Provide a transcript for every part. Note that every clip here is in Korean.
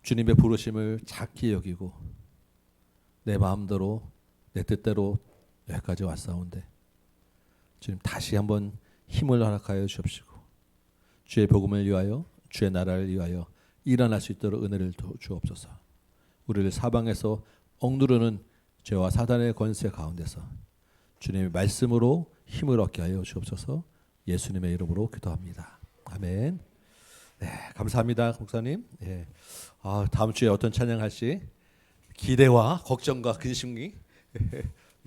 주님의 부르심을 작게 여기고 내 마음대로 내 뜻대로 여기까지 왔사온데 주님 다시 한번 힘을 허락하여 주옵시고 주의 복음을 위하여 주의 나라를 위하여 일어날 수 있도록 은혜를 주옵소서. 우리를 사방에서 억누르는 죄와 사단의 권세 가운데서 주님의 말씀으로 힘을 얻게 하여 주옵소서. 예수님의 이름으로 기도합니다. 아멘. 네, 감사합니다, 목사님. 예. 다음 주에 어떤 찬양할지 기대와 걱정과 근심이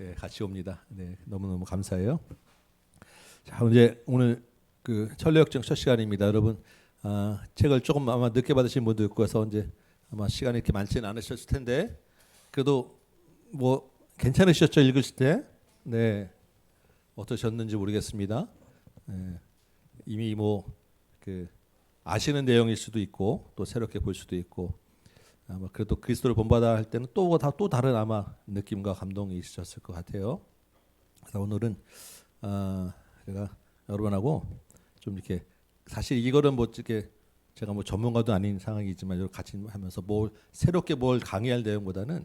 예, 같이 옵니다. 네, 너무너무 감사해요. 자, 이제 오늘 그 천례역정 첫 시간입니다. 여러분 책을 조금 아마 늦게 받으신 분도 있고 해서 이제 아마 시간이 이렇게 많지는 않으셨을 텐데 그래도 뭐 괜찮으셨죠? 읽으실 때? 네, 어떠셨는지 모르겠습니다. 네, 이미 뭐 그 아시는 내용일 수도 있고 또 새롭게 볼 수도 있고 아마 그래도 그리스도를 본받아 할 때는 또 다른 아마 느낌과 감동이 있으셨을 것 같아요. 그래서 오늘은 제가 여러분하고 좀 이렇게 사실 이거는 뭐 이렇게 제가 뭐 전문가도 아닌 상황이지만 같이 하면서 뭘 새롭게 뭘 강의할 내용보다는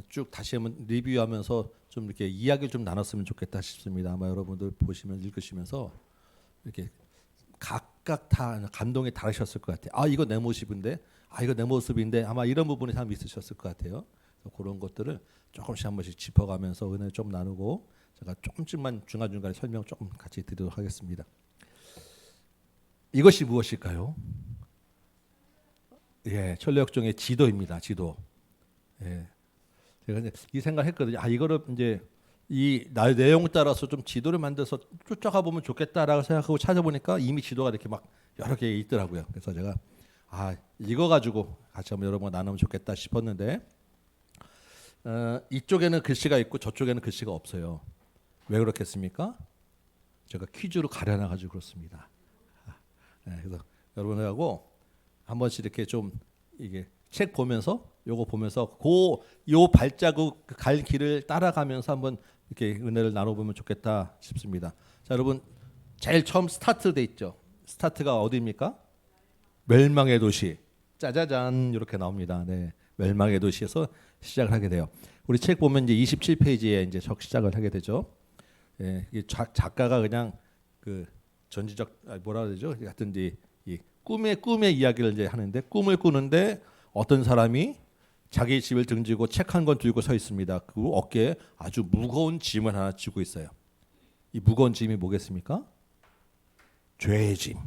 쭉 다시 한번 리뷰하면서 좀 이렇게 이야기를 좀 나눴으면 좋겠다 싶습니다. 아마 여러분들 보시면 읽으시면서 이렇게 각각 다 감동이 다르셨을 것 같아요. 이거 내 모습인데, 이거 내 모습인데 아마 이런 부분이 참 있으셨을 것 같아요. 그런 것들을 조금씩 한 번씩 짚어가면서 은혜 좀 나누고 제가 조금씩만 중간중간에 설명 조금 같이 드리도록 하겠습니다. 이것이 무엇일까요? 예, 천례역정의 지도입니다. 지도. 예, 제가 이제 이 생각했거든요. 이거를 이제 이 내용 따라서 좀 지도를 만들어서 쫓아가 보면 좋겠다라고 생각하고 찾아보니까 이미 지도가 이렇게 막 여러 개 있더라고요. 그래서 제가 이거 가지고 같이 한번 여러분과 나누면 좋겠다 싶었는데 이쪽에는 글씨가 있고 저쪽에는 글씨가 없어요. 왜 그렇겠습니까? 제가 퀴즈로 가려놔 가지고 그렇습니다. 그래서 여러분하고 한 번씩 이렇게 좀 이게 책 보면서 요거 보면서 요 발자국 갈 길을 따라가면서 한번 이렇게 은혜를 나눠보면 좋겠다 싶습니다. 자, 여러분 제일 처음 스타트 돼 있죠. 스타트가 어디입니까? 멸망의 도시. 짜자잔 이렇게 나옵니다. 네, 멸망의 도시에서 시작을 하게 돼요. 우리 책 보면 이제 27페이지에 이제 시작을 하게 되죠. 예, 이게 작가가 그냥 그 전지적 뭐라 그러죠? 하여튼 이 꿈의 이야기를 이제 하는데 꿈을 꾸는데 어떤 사람이 자기 집을 등지고 책 한 권 들고 서 있습니다. 그 어깨에 아주 무거운 짐을 하나 쥐고 있어요. 이 무거운 짐이 뭐겠습니까? 죄의 짐.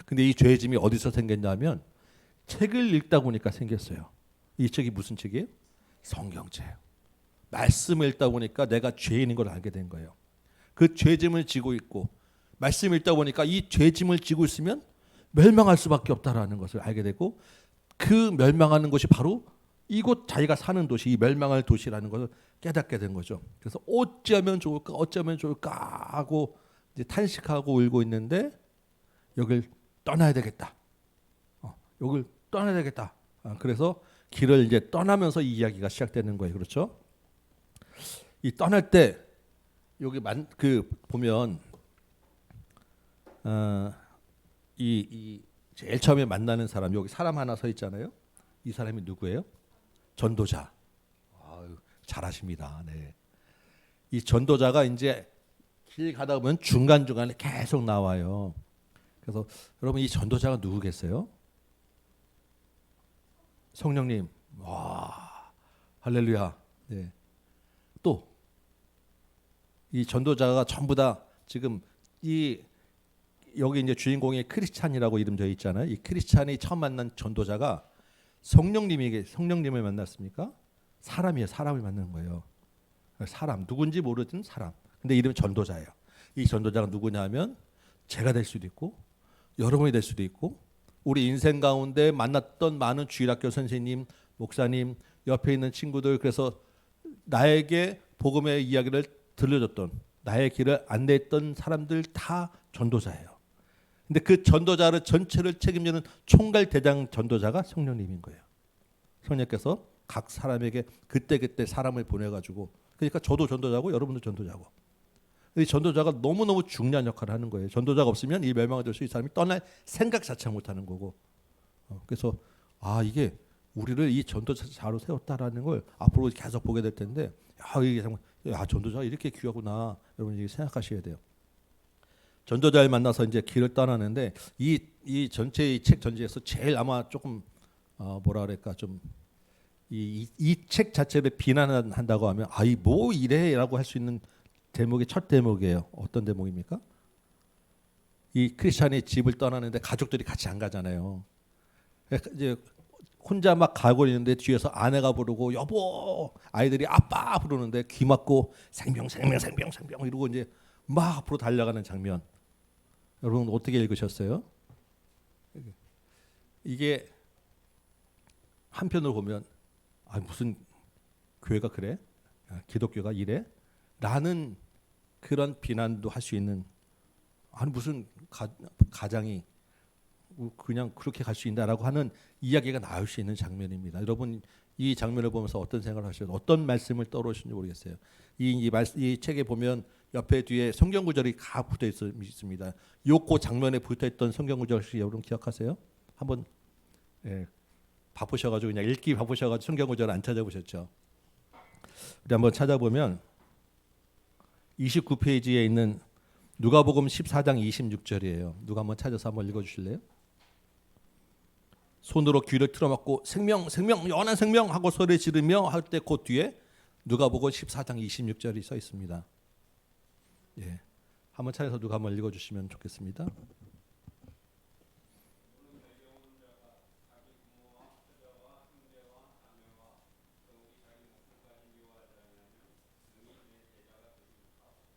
근데 이 죄의 짐이 어디서 생겼냐면 책을 읽다 보니까 생겼어요. 이 책이 무슨 책이에요? 성경책. 말씀을 읽다 보니까 내가 죄인인 걸 알게 된 거예요. 그 죄짐을 지고 있고 말씀 읽다 보니까 이 죄짐을 지고 있으면 멸망할 수밖에 없다라는 것을 알게 되고 그 멸망하는 것이 바로 이곳 자기가 사는 도시, 이 멸망할 도시라는 것을 깨닫게 된 거죠. 그래서 어찌하면 좋을까 하고 이제 탄식하고 울고 있는데 여길 떠나야 되겠다. 여길 떠나야 되겠다. 그래서 길을 이제 떠나면서 이 이야기가 시작되는 거예요. 그렇죠? 이 떠날 때 여기 보면 이 제일 처음에 만나는 사람 여기 사람 하나 서 있잖아요. 이 사람이 누구예요? 전도자. 잘하십니다. 네. 이 전도자가 이제 길 가다 보면 중간중간에 계속 나와요. 그래서 여러분 이 전도자가 누구겠어요? 성령님. 와, 할렐루야. 네. 또 이 전도자가 전부 다 지금 여기 이제 주인공이 크리스찬이라고 이름 되어 있잖아요. 이 크리스찬이 처음 만난 전도자가 성령님을 만났습니까? 사람이에요. 사람을 만난 거예요. 사람 누군지 모르던 사람. 근데 이름이 전도자예요. 이 전도자가 누구냐면 제가 될 수도 있고 여러분이 될 수도 있고 우리 인생 가운데 만났던 많은 주일학교 선생님, 목사님, 옆에 있는 친구들 그래서 나에게 복음의 이야기를 들려줬던 나의 길을 안내했던 사람들 다 전도자예요. 근데 그 전도자를 전체를 책임지는 총괄 대장 전도자가 성령님인 거예요. 성령께서 각 사람에게 그때 사람을 보내가지고 그러니까 저도 전도자고 여러분도 전도자고 이 전도자가 너무너무 중요한 역할을 하는 거예요. 전도자가 없으면 이 멸망을 될 수 이 사람이 떠날 생각 자체를 못하는 거고 그래서 이게 우리를 이 전도자로 세웠다라는 걸 앞으로 계속 보게 될 텐데, 이게 정말 전도자가 이렇게 귀하구나, 여러분 이게 생각하셔야 돼요. 전도자를 만나서 이제 길을 떠나는데 이 전체 이 책 전체에서 제일 아마 조금 뭐라 그럴까 좀 이 책 자체를 비난한다고 하면 이 뭐 이래라고 할 수 있는 대목이 첫 대목이에요. 어떤 대목입니까? 이 크리스찬이 집을 떠나는데 가족들이 같이 안 가잖아요. 이제 혼자 막 가고 있는데 뒤에서 아내가 부르고 여보, 아이들이 아빠 부르는데 귀 막고 생명 이러고 이제 막 앞으로 달려가는 장면. 여러분 어떻게 읽으셨어요? 이게 한편으로 보면 무슨 교회가 그래? 기독교가 이래? 라는 그런 비난도 할 수 있는, 무슨 가장이 그냥 그렇게 갈 수 있다라고 하는 이야기가 나올 수 있는 장면입니다. 여러분 이 장면을 보면서 어떤 생각을 하셔요? 어떤 말씀을 떠오르시는지 모르겠어요. 이 책에 보면 옆에 뒤에 성경 구절이 다 붙어 있습니다. 요코 장면에 붙어 있던 성경 구절 혹시 여러분 기억하세요? 한번 바쁘셔가지고 그냥 읽기 바쁘셔가지고 성경 구절 안 찾아보셨죠? 우리 한번 찾아보면 29페이지에 있는 누가복음 14장 26절이에요. 누가 한번 찾아서 한번 읽어주실래요? 손으로 귀를 틀어막고 생명 영원한 생명 하고 소리 지르며 할 때 그 뒤에 누가복음 14장 26절이 써 있습니다. 예, 한번 찾아서 누가 한번 읽어주시면 좋겠습니다.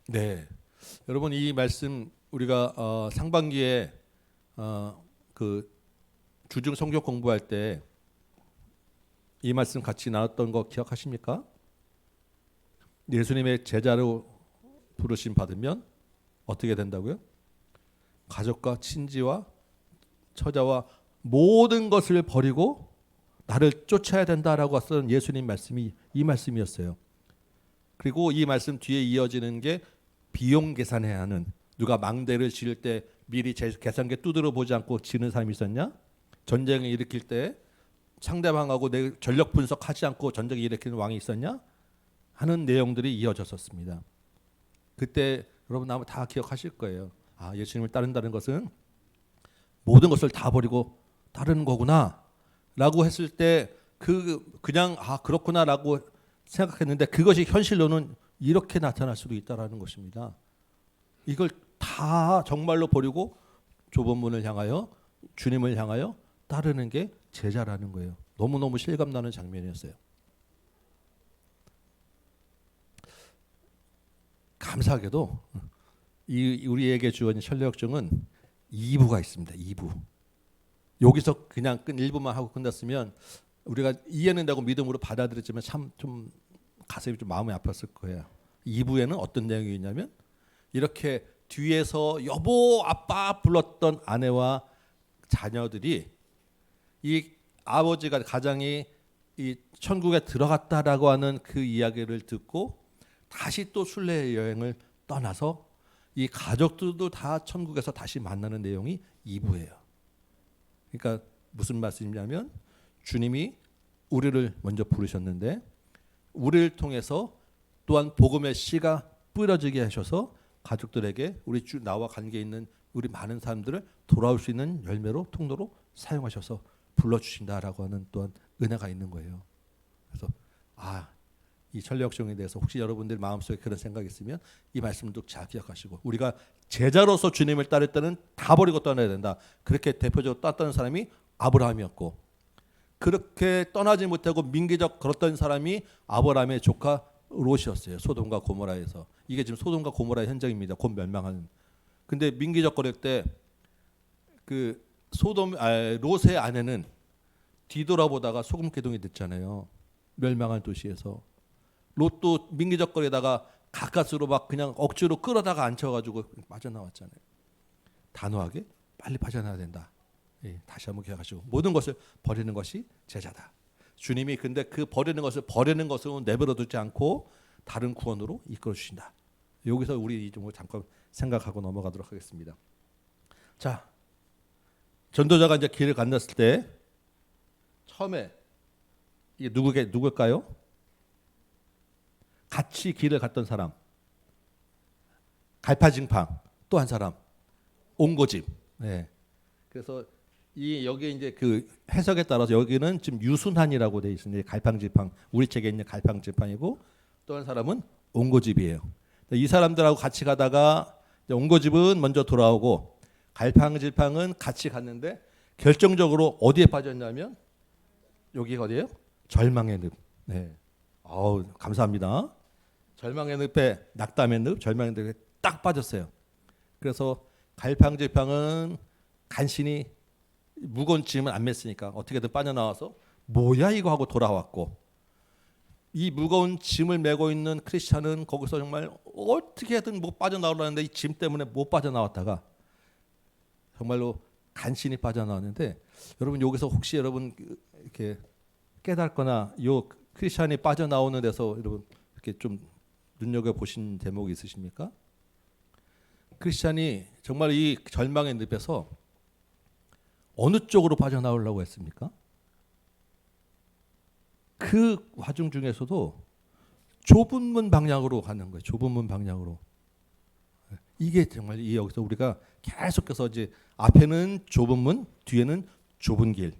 네, 여러분 이 말씀 우리가 상반기에 그 주중 성경 공부할 때 이 말씀 같이 나눴던 거 기억하십니까? 예수님의 제자로 부르심 받으면 어떻게 된다고요? 가족과 친지와 처자와 모든 것을 버리고 나를 쫓아야 된다라고 했던 예수님 말씀이 이 말씀이었어요. 그리고 이 말씀 뒤에 이어지는 게 비용 계산해야 하는, 누가 망대를 지을 때 미리 계산기 두드려 보지 않고 지는 사람이 있었냐? 전쟁을 일으킬 때 상대방하고 내 전력 분석하지 않고 전쟁을 일으키는 왕이 있었냐? 하는 내용들이 이어졌었습니다. 그때 여러분 아마 다 기억하실 거예요. 예수님을 따른다는 것은 모든 것을 다 버리고 따르는 거구나 라고 했을 때 그냥 그렇구나 라고 생각했는데 그것이 현실로는 이렇게 나타날 수도 있다는 것입니다. 이걸 다 정말로 버리고 좁은 문을 향하여 주님을 향하여 따르는 게 제자라는 거예요. 너무너무 실감나는 장면이었어요. 감사하게도 우리에게 주어진 설례역정은 2부가 있습니다. 2부. 여기서 그냥 1부만 하고 끝났으면 우리가 이해는 되고 믿음으로 받아들였지만 참 좀 가슴이 좀 마음이 아팠을 거예요. 2부에는 어떤 내용이 있냐면 이렇게 뒤에서 여보 아빠 불렀던 아내와 자녀들이 이 아버지가 가장이 이 천국에 들어갔다라고 하는 그 이야기를 듣고 다시 또 순례 여행을 떠나서 이 가족들도 다 천국에서 다시 만나는 내용이 2부예요. 그러니까 무슨 말씀이냐면 주님이 우리를 먼저 부르셨는데 우리를 통해서 또한 복음의 씨가 뿌려지게 하셔서 가족들에게 나와 관계 있는 우리 많은 사람들을 돌아올 수 있는 열매로 통로로 사용하셔서 불러주신다라고 하는 또한 은혜가 있는 거예요. 그래서 이 천례역정에 대해서 혹시 여러분들 마음속에 그런 생각이 있으면 이 말씀도 잘 기억하시고, 우리가 제자로서 주님을 따를 때는 다 버리고 떠나야 된다. 그렇게 대표적으로 떠났던 사람이 아브라함이었고, 그렇게 떠나지 못하고 민기적 걸었던 사람이 아브라함의 조카 롯이었어요. 소돔과 고모라에서. 이게 지금 소돔과 고모라의 현장입니다. 곧 멸망하는. 근데 민기적 거릴 때 그 롯의 아내는 뒤돌아보다가 소금 기둥이 됐잖아요. 멸망한 도시에서. 롯도 민기적거리다가 가까스로 막 그냥 억지로 끌어다가 앉혀가지고 빠져나왔잖아요. 단호하게 빨리 빠져나와야 된다. 다시 한번 기억하시고, 모든 것을 버리는 것이 제자다. 주님이 근데 그 버리는 것을 내버려 두지 않고 다른 구원으로 이끌어 주신다. 여기서 우리 이 점을 잠깐 생각하고 넘어가도록 하겠습니다. 자, 전도자가 이제 길을 건넜을 때 처음에 이게 누굴까요? 같이 길을 갔던 사람, 갈파진팡. 또 한 사람, 옹고집. 네. 그래서 이 여기 이제 그 해석에 따라서 여기는 지금 유순한이라고 돼 있습니다. 갈팡질팡, 우리 책에 있는 갈팡질팡이고, 또 한 사람은 옹고집이에요. 이 사람들하고 같이 가다가 옹고집은 먼저 돌아오고 갈팡질팡은 같이 갔는데 결정적으로 어디에 빠졌냐면 여기가 어디예요? 절망의 늪. 네. 아우 감사합니다. 절망의 늪에 낙담의 늪, 절망의 늪에 딱 빠졌어요. 그래서 갈팡질팡은 간신히 무거운 짐을 안 맸으니까 어떻게든 빠져나와서 뭐야 이거 하고 돌아왔고, 이 무거운 짐을 메고 있는 크리스찬은 거기서 정말 어떻게든 못 빠져나오려는데 이 짐 때문에 못 빠져나왔다가 정말로 간신히 빠져나왔는데, 여러분 여기서 혹시 여러분 이렇게 깨닫거나 요 크리스찬이 빠져나오는 데서 여러분 이렇게 좀 눈여겨 보신 대목이 있으십니까? 크리스찬이 정말 이 절망의 늪에서 어느 쪽으로 빠져나오려고 했습니까? 그 와중 중에서도 좁은 문 방향으로 가는 거예요. 좁은 문 방향으로. 이게 정말 이 여기서 우리가 계속해서 이제 앞에는 좁은 문, 뒤에는 좁은 길.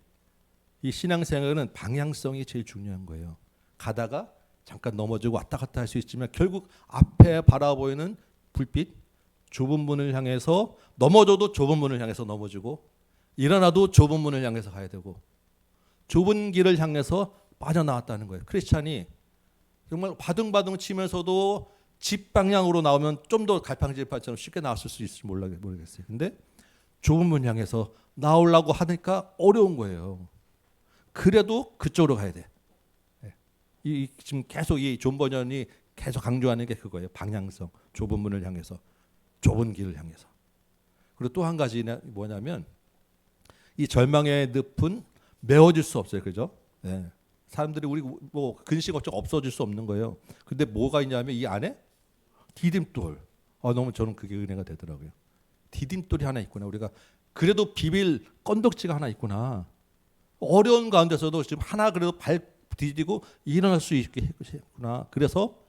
이 신앙생활은 방향성이 제일 중요한 거예요. 가다가 잠깐 넘어지고 왔다 갔다 할 수 있지만 결국 앞에 바라보이는 불빛, 좁은 문을 향해서 넘어져도 좁은 문을 향해서 넘어지고, 일어나도 좁은 문을 향해서 가야 되고, 좁은 길을 향해서 빠져나왔다는 거예요. 크리스찬이 정말 바둥바둥 치면서도 집 방향으로 나오면 좀 더 갈팡질팡처럼 쉽게 나왔을 수 있을지 모르겠어요. 근데 좁은 문 향해서 나오려고 하니까 어려운 거예요. 그래도 그쪽으로 가야 돼. 이 지금 계속 이 존 버년이 계속 강조하는 게 그거예요. 방향성, 좁은 문을 향해서, 좁은 길을 향해서. 그리고 또 한 가지 뭐냐면 이 절망의 늪은 메워질 수 없어요, 그죠? 네. 사람들이 우리 뭐 근심 걱정 없어질 수 없는 거예요. 근데 뭐가 있냐면 이 안에 디딤돌. 너무 저는 그게 은혜가 되더라고요. 디딤돌이 하나 있구나. 우리가 그래도 비빌 건덕지가 하나 있구나. 어려운 가운데서도 지금 하나 그래도 발 디디고 일어날 수 있게 했구나. 그래서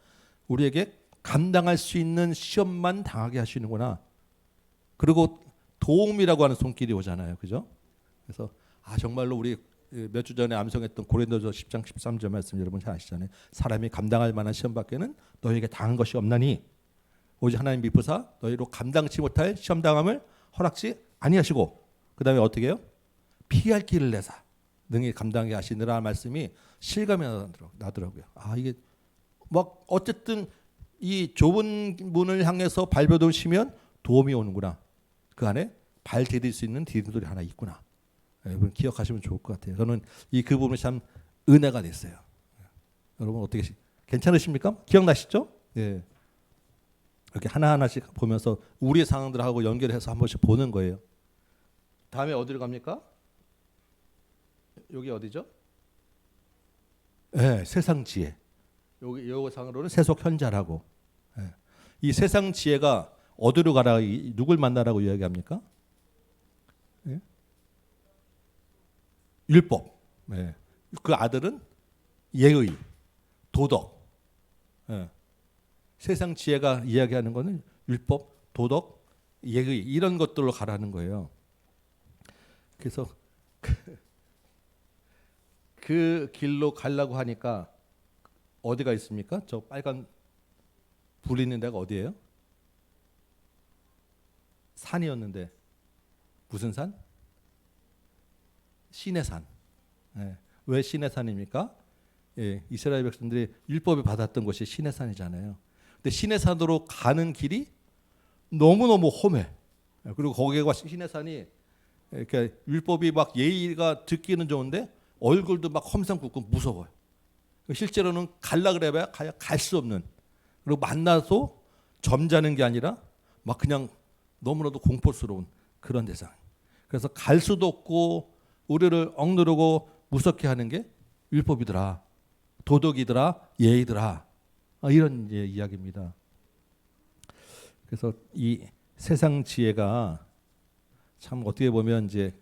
우리에게 감당할 수 있는 시험만 당하게 하시는구나. 그리고 도움이라고 하는 손길이 오잖아요, 그죠? 그래서 정말로 우리 몇 주 전에 암송했던 고린도서 10장 13절 말씀 여러분 잘 아시잖아요. 사람이 감당할 만한 시험 밖에는 너희에게 당한 것이 없나니 오직 하나님 미쁘사 너희로 감당치 못할 시험 당함을 허락지 아니하시고, 그 다음에 어떻게 해요? 피할 길을 내사 능히 감당하게 하시느라 말씀이 실감이 나더라고요. 이게 막 어쨌든 이 좁은 문을 향해서 발버둥치면 도움이 오는구나. 그 안에 발 디딜 수 있는 디딤돌이 하나 있구나. 여러분 기억하시면 좋을 것 같아요. 저는 그 부분이 참 은혜가 됐어요. 여러분 어떻게 괜찮으십니까? 기억나시죠? 예. 이렇게 하나하나씩 보면서 우리의 상황들하고 연결해서 한 번씩 보는 거예요. 다음에 어디로 갑니까? 여기 어디죠? 예, 세상 지혜. 여기 상으로는 세속 현자라고. 예. 이 세상 지혜가 어디로 가라, 누굴 만나라고 이야기합니까? 예? 율법. 예. 그 아들은 예의, 도덕. 예. 세상 지혜가 이야기하는 것은 율법, 도덕, 예의 이런 것들로 가라는 거예요. 그래서 그 길로 가려고 하니까 어디가 있습니까? 저 빨간 불 있는 데가 어디예요? 산이었는데 무슨 산? 시내산. 예. 왜 시내산입니까? 예, 이스라엘 백성들이 율법을 받았던 곳이 시내산이잖아요. 근데 시내산으로 가는 길이 너무너무 험해. 그리고 거기가 시내산이 이렇게 율법이 막 예의가 듣기는 좋은데 얼굴도 막 험상궂고 무서워요. 실제로는 갈라 그래봐야 갈 수 없는, 그리고 만나서 점잖은 게 아니라 막 그냥 너무나도 공포스러운 그런 대상. 그래서 갈 수도 없고 우리를 억누르고 무섭게 하는 게 율법이더라, 도덕이더라, 예의더라, 이런 이야기입니다. 그래서 이 세상 지혜가 참 어떻게 보면 이제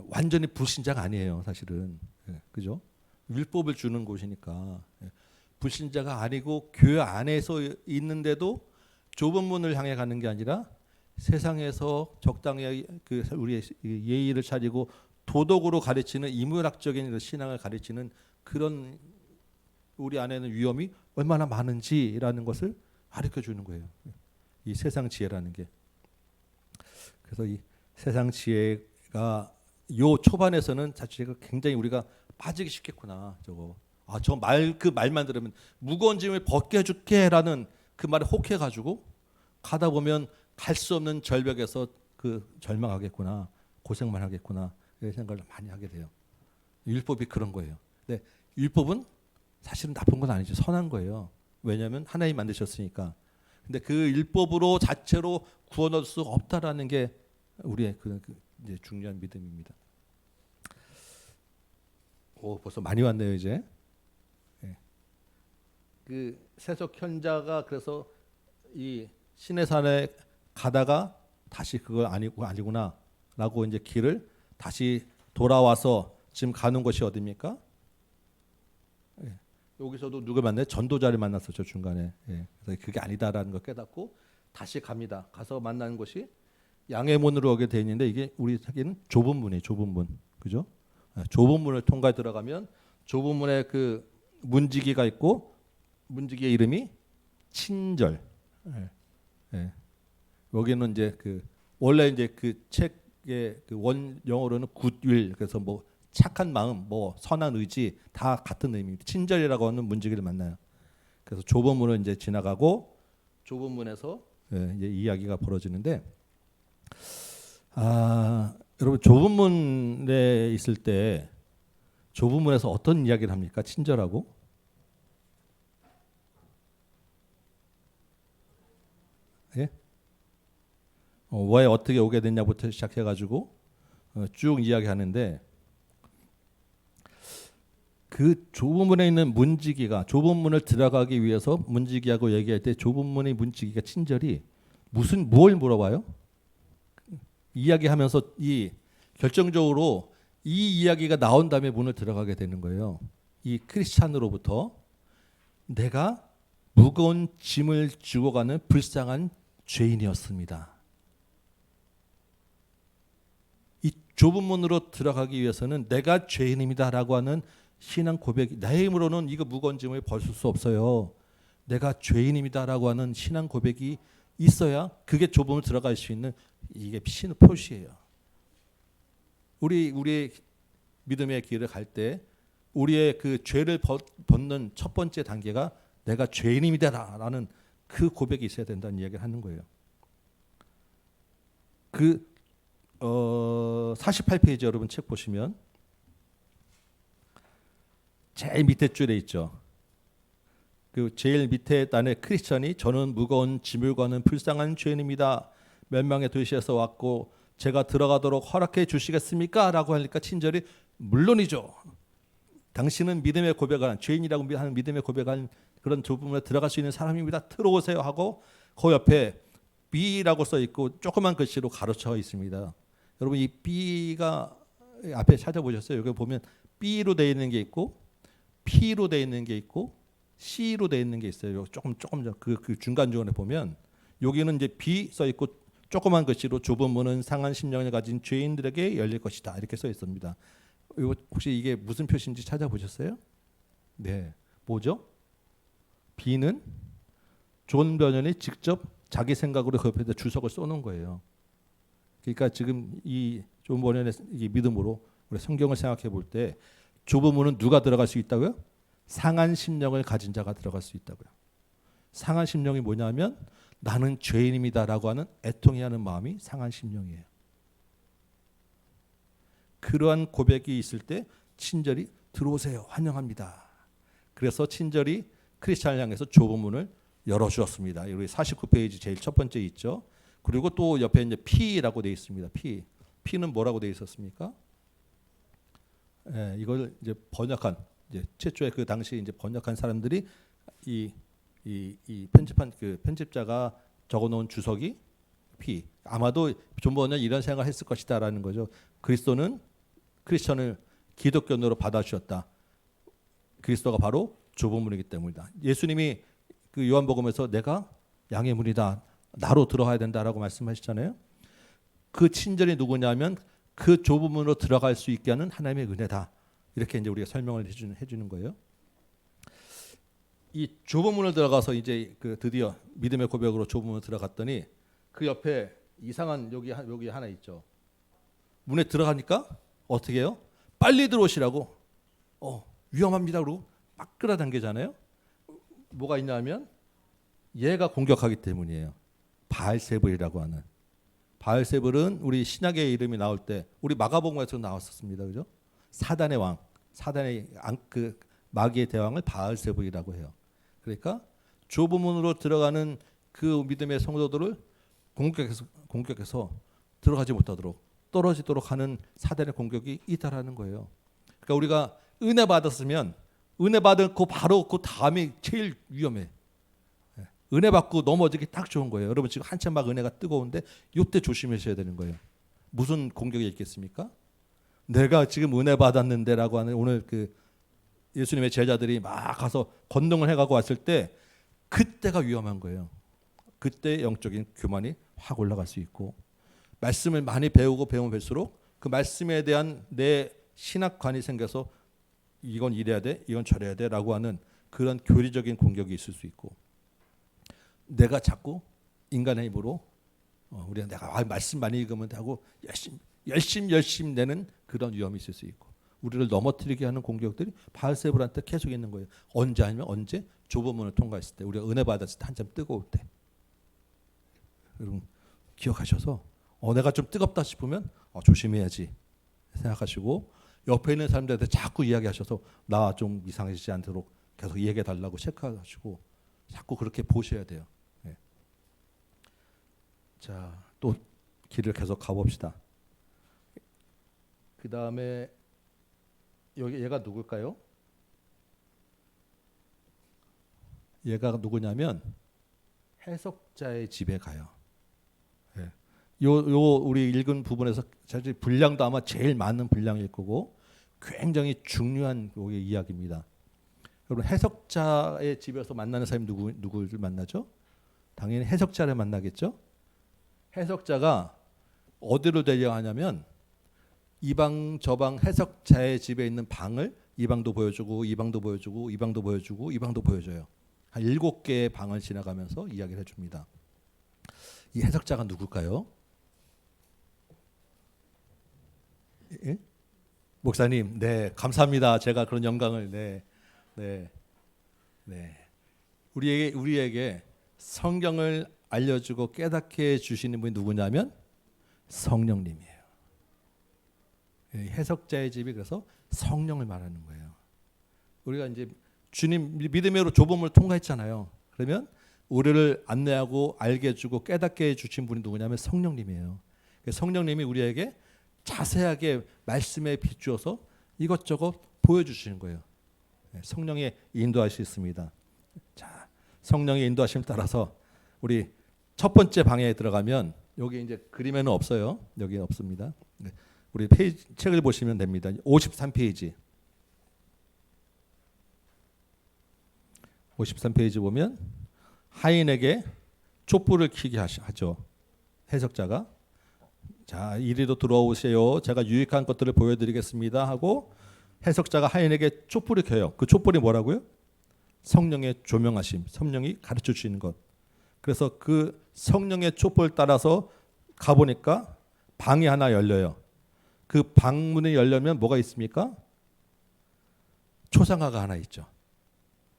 완전히 불신자가 아니에요, 사실은. 그죠? 율법을 주는 곳이니까. 불신자가 아니고 교회 안에서 있는데도 좁은 문을 향해 가는 게 아니라 세상에서 적당히 그 우리의 예의를 차리고 도덕으로 가르치는 인문학적인 신앙을 가르치는 그런 우리 안에는 위험이 얼마나 많은지라는 것을 가르쳐 주는 거예요. 이 세상 지혜라는 게. 그래서 이 세상 지혜가 요 초반에서는 사실 굉장히 우리가 빠지기 쉽겠구나. 저거. 저 그 말만 들으면 무거운 짐을 벗게 해줄게라는 그 말에 혹해가지고 가다 보면 갈 수 없는 절벽에서 그 절망하겠구나, 고생만 하겠구나 이런 생각을 많이 하게 돼요. 율법이 그런 거예요. 근데 율법은 사실은 나쁜 건 아니죠. 선한 거예요. 왜냐하면 하나님이 만드셨으니까. 근데 그 율법으로 자체로 구원 얻을 수 없다라는 게 우리의 그 이제 중요한 믿음입니다. 벌써 많이 왔네요 이제. 그 세속현자가 그래서 이 시내산에 가다가 다시 그걸 아니구나라고 이제 길을 다시 돌아와서 지금 가는 곳이 어디입니까? 여기서도 누굴 만나요? 전도자를 만났었죠 중간에. 그래서 그게 아니다라는 걸 깨닫고 다시 갑니다. 가서 만나는 곳이 양의 문으로 오게 돼 있는데 이게 우리에게는 좁은 문이에요. 좁은 문, 그죠? 좁은 문을 통과해 들어가면 좁은 문에 그 문지기가 있고 문지기의 이름이 친절. 여기는 이제 그 원래 이제 그 책의 그 원 영어로는 굿윌 그래서 뭐 착한 마음, 뭐 선한 의지 다 같은 의미입니다. 친절이라고 하는 문지기를 만나요. 그래서 좁은 문을 이제 지나가고 좁은 문에서 이제 이야기가 벌어지는데, 여러분 좁은 문에 있을 때 좁은 문에서 어떤 이야기를 합니까? 친절하고? 예? 왜 어떻게 오게 됐냐부터 시작해가지고 쭉 이야기하는데 그 좁은 문에 있는 문지기가 좁은 문을 들어가기 위해서 문지기하고 얘기할 때 좁은 문의 문지기가 친절히 뭘 물어봐요? 이야기하면서 이 결정적으로 이 이야기가 나온 다음에 문을 들어가게 되는 거예요. 이 크리스찬으로부터 내가 무거운 짐을 지고 가는 불쌍한 죄인이었습니다. 이 좁은 문으로 들어가기 위해서는 내가 죄인입니다라고 하는 신앙 고백이, 내 힘으로는 이거 무거운 짐을 벗을 수 없어요. 내가 죄인입니다라고 하는 신앙 고백이 있어야 그게 좁은 문을 들어갈 수 있는 이게 신의 표시예요. 우리의 믿음의 길을 갈 때 우리의 그 죄를 벗는 첫 번째 단계가 내가 죄인입니다라는 그 고백이 있어야 된다는 이야기를 하는 거예요. 그 48페이지 여러분 책 보시면 제일 밑에 줄에 있죠. 그 제일 밑에 단에 크리스천이 저는 무거운 짐을 가는 불쌍한 죄인입니다. 멸망의 도시에서 왔고 제가 들어가도록 허락해 주시겠습니까? 라고 하니까 친절히 물론이죠. 당신은 믿음의 고백하는 죄인이라고 하는 믿음의 고백하는 그런 좁은 문에 들어갈 수 있는 사람입니다. 들어오세요 하고 그 옆에 B라고 써 있고 조그만 글씨로 가로쳐 있습니다. 여러분 이 B가 앞에 찾아보셨어요? 여기 보면 B로 되어 있는 게 있고 P로 되어 있는 게 있고 C로 되어 있는 게 있어요. 조금 그 중간중간에 보면 여기는 이제 B 써 있고 조그만 글씨로 좁은 문은 상한 심령을 가진 죄인들에게 열릴 것이다 이렇게 써 있습니다. 혹시 이게 무슨 표시인지 찾아보셨어요? 네, 뭐죠? B는 존 버년이 직접 자기 생각으로 그 옆에다 주석을 써놓은 거예요. 그러니까 지금 이 존 버년의 이 믿음으로 우리 성경을 생각해 볼 때 좁은 문은 누가 들어갈 수 있다고요? 상한 심령을 가진 자가 들어갈 수 있다고요. 상한 심령이 뭐냐면 나는 죄인입니다라고 하는 애통해하는 마음이 상한 심령이에요. 그러한 고백이 있을 때 친절히 들어오세요. 환영합니다. 그래서 친절히 크리스찬을 향해서 좁은 문을 열어주었습니다. 여기 49페이지 제일 첫 번째 있죠. 그리고 또 옆에 이제 P라고 되어 있습니다. P는 뭐라고 되어 있었습니까? 이걸 이제 번역한 이제 최초에 그 당시 이제 번역한 사람들이 이 편집한 그 편집자가 적어놓은 주석이 P. 아마도 존 버는 이런 생각을 했을 것이다라는 거죠. 그리스도는 크리스천을 기독교인으로 받아주셨다. 그리스도가 바로 좁은 문이기 때문이다. 예수님이 그 요한복음에서 내가 양의 문이다. 나로 들어가야 된다라고 말씀하셨잖아요. 그 친절이 누구냐면 그 좁은 문으로 들어갈 수 있게 하는 하나님의 은혜다. 이렇게 이제 우리가 설명을 해주는 거예요. 이 좁은 문을 들어가서 이제 그 드디어 믿음의 고백으로 좁은 문을 들어갔더니 그 옆에 이상한 여기 하나 있죠. 문에 들어가니까 어떻게 해요? 빨리 들어오시라고. 위험합니다. 그러고 막 끌어당기잖아요. 뭐가 있냐면 얘가 공격하기 때문이에요. 바알세불이라고 하는. 바알세불은 우리 신약의 이름이 나올 때 우리 마가복음에서 나왔었습니다. 그죠? 사단의 왕, 사단의 그 마귀의 대왕을 바알세불이라고 해요. 그러니까 좁은 문으로 들어가는 그 믿음의 성도들을 공격해서 들어가지 못하도록 떨어지도록 하는 사단의 공격이 있다라는 거예요. 그러니까 우리가 은혜 받았으면 은혜 받고 바로 그 다음이 제일 위험해. 은혜 받고 넘어지기 딱 좋은 거예요. 여러분 지금 한참 막 은혜가 뜨거운데 이때 조심하셔야 되는 거예요. 무슨 공격이 있겠습니까? 내가 지금 은혜 받았는데라고 하는 오늘 그 예수님의 제자들이 막 가서 권능을 해가고 왔을 때 그때가 위험한 거예요. 그때 영적인 교만이 확 올라갈 수 있고 말씀을 많이 배우면 배울수록 그 말씀에 대한 내 신학관이 생겨서 이건 이래야 돼, 이건 저래야 돼라고 하는 그런 교리적인 공격이 있을 수 있고 내가 자꾸 인간의 힘으로 우리가 내가 말씀 많이 읽으면 하고 열심히 내는 그런 위험이 있을 수 있고 우리를 넘어뜨리게 하는 공격들이 바알세불한테 계속 있는 거예요. 언제 아니면 언제 좁은 문을 통과했을 때 우리가 은혜 받았을 때 한참 뜨거울 때 여러분 기억하셔서 내가 좀 뜨겁다 싶으면 조심해야지 생각하시고 옆에 있는 사람들한테 자꾸 이야기하셔서 나 좀 이상해지지 않도록 계속 얘기해 달라고 체크하시고 자꾸 그렇게 보셔야 돼요. 네. 자, 또 길을 계속 가봅시다. 그 다음에 여기 얘가 누굴까요? 얘가 누구냐면 해석자의 집에 가요. 네. 요 우리 읽은 부분에서 사실 분량도 아마 제일 많은 분량일 거고 굉장히 중요한 이야기입니다. 여러분 해석자의 집에서 만나는 사람이 누구를 만나죠? 당연히 해석자를 만나겠죠. 해석자가 어디로 데려가냐면 이방 저방 해석자의 집에 있는 방을 이 방도 보여주고 이 방도 보여주고 이 방도 보여주고 이 방도 보여줘요. 한 7개의 방을 지나가면서 이야기를 해줍니다. 이 해석자가 누굴까요? 예? 목사님, 네 감사합니다. 제가 그런 영광을 네. 우리에게 성경을 알려주고 깨닫게 해주시는 분이 누구냐면 성령님이에요. 해석자의 집이 그래서 성령을 말하는 거예요. 우리가 이제 주님 믿음으로 좁음을 통과했잖아요. 그러면 우리를 안내하고 알게 해주고 깨닫게 해주신 분이 누구냐면 성령님이에요. 성령님이 우리에게 자세하게 말씀에 비추어서 이것저것 보여주시는 거예요. 성령의 인도하실 수 있습니다. 자, 성령의 인도하심 따라서 우리 첫 번째 방에 들어가면 여기 이제 그림에는 없어요. 여기 없습니다. 우리 책을 보시면 됩니다. 53페이지. 53페이지 보면 하인에게 촛불을 켜게 하죠. 해석자가 자 이리로 들어오세요. 제가 유익한 것들을 보여드리겠습니다 하고 해석자가 하인에게 촛불을 켜요. 그 촛불이 뭐라고요? 성령의 조명하심, 성령이 가르쳐 주시는 것. 그래서 그 성령의 촛불 따라서 가보니까 방이 하나 열려요. 그 방문이 열려면 뭐가 있습니까? 초상화가 하나 있죠.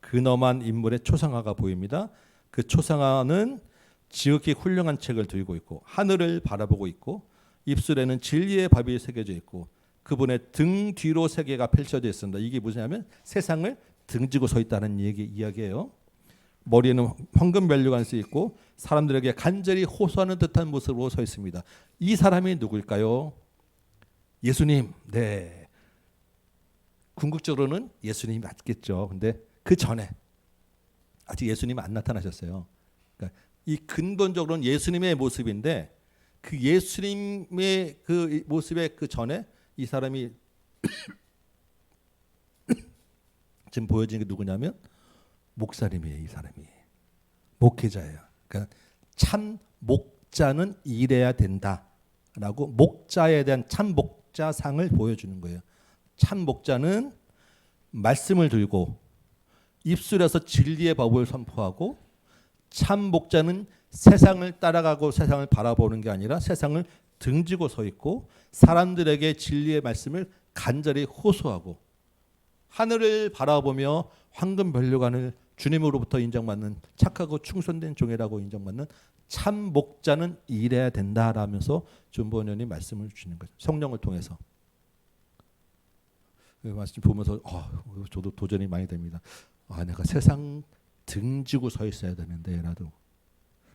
근엄한 인물의 초상화가 보입니다. 그 초상화는 지극히 훌륭한 책을 들고 있고 하늘을 바라보고 있고 입술에는 진리의 밥이 새겨져 있고 그분의 등 뒤로 세 개가 펼쳐져 있습니다. 이게 무엇이냐면 세상을 등지고 서 있다는 이야기예요. 머리에는 황금 멸류관이 쓰여 있고 사람들에게 간절히 호소하는 듯한 모습으로 서 있습니다. 이 사람이 누구일까요? 예수님. 네. 궁극적으로는 예수님이 맞겠죠. 근데 그 전에 아직 예수님은 안 나타나셨어요. 그러니까 이 근본적으로는 예수님의 모습인데 그 예수님의 그 모습의 그 전에 이 사람이 지금 보여지는 게 누구냐면 목사님이에요. 이 사람이 목회자예요. 그러니까 참 목자는 이래야 된다라고 목자에 대한 참 목자상을 보여주는 거예요. 참 목자는 말씀을 들고 입술에서 진리의 법을 선포하고, 참 목자는 세상을 따라가고 세상을 바라보는 게 아니라 세상을 등지고 서 있고 사람들에게 진리의 말씀을 간절히 호소하고, 하늘을 바라보며 황금 변류관을 주님으로부터 인정받는 착하고 충성된 종이라고 인정받는 참 목자는 이래야 된다라면서 존버원이 말씀을 주시는 거죠. 성령을 통해서. 그 말씀 보면서 저도 도전이 많이 됩니다. 내가 세상 등지고 서 있어야 되는데라도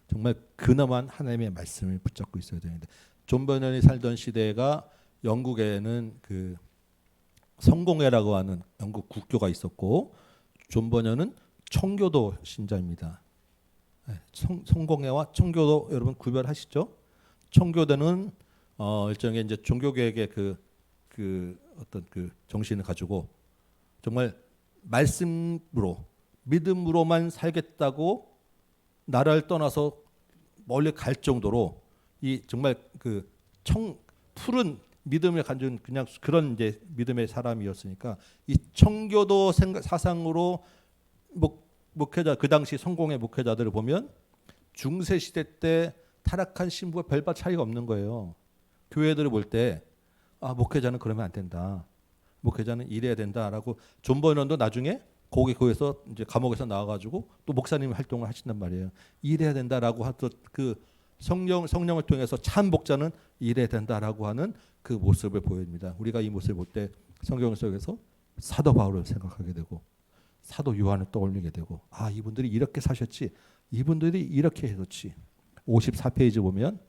정말 근엄한 하나님의 말씀을 붙잡고 있어야 되는데, 존 버년이 살던 시대가 영국에는 그 성공회라고 하는 영국 국교가 있었고, 존 버년은 청교도 신자입니다. 성공회와 청교도 여러분 구별하시죠? 청교도는 일종의 이제 종교개혁의 그 어떤 그 정신을 가지고 정말 말씀으로 믿음으로만 살겠다고 나라를 떠나서 멀리 갈 정도로 이 정말 그 푸른 믿음을 가진 그냥 그런 이제 믿음의 사람이었으니까, 이 청교도 사상으로 목회자, 그 당시 성공의 목회자들을 보면 중세 시대 때 타락한 신부가 별반 차이가 없는 거예요. 교회들을 볼 때 목회자는 그러면 안 된다, 목회자는 이래야 된다라고. 존 버넌도 나중에 거기서 이제 감옥에서 나와가지고 또 목사님 활동을 하신단 말이에요. 이래야 된다라고 하던 그 성령을 통해서 참 목자는 이래야 된다라고 하는 그 모습을 보여줍니다. 우리가 이 모습을 볼 때 성경 속에서 사도 바울을 생각하게 되고 사도 요한을 떠올리게 되고, 이분들이 이렇게 사셨지, 이분들이 이렇게 해줬지. 54페이지 보면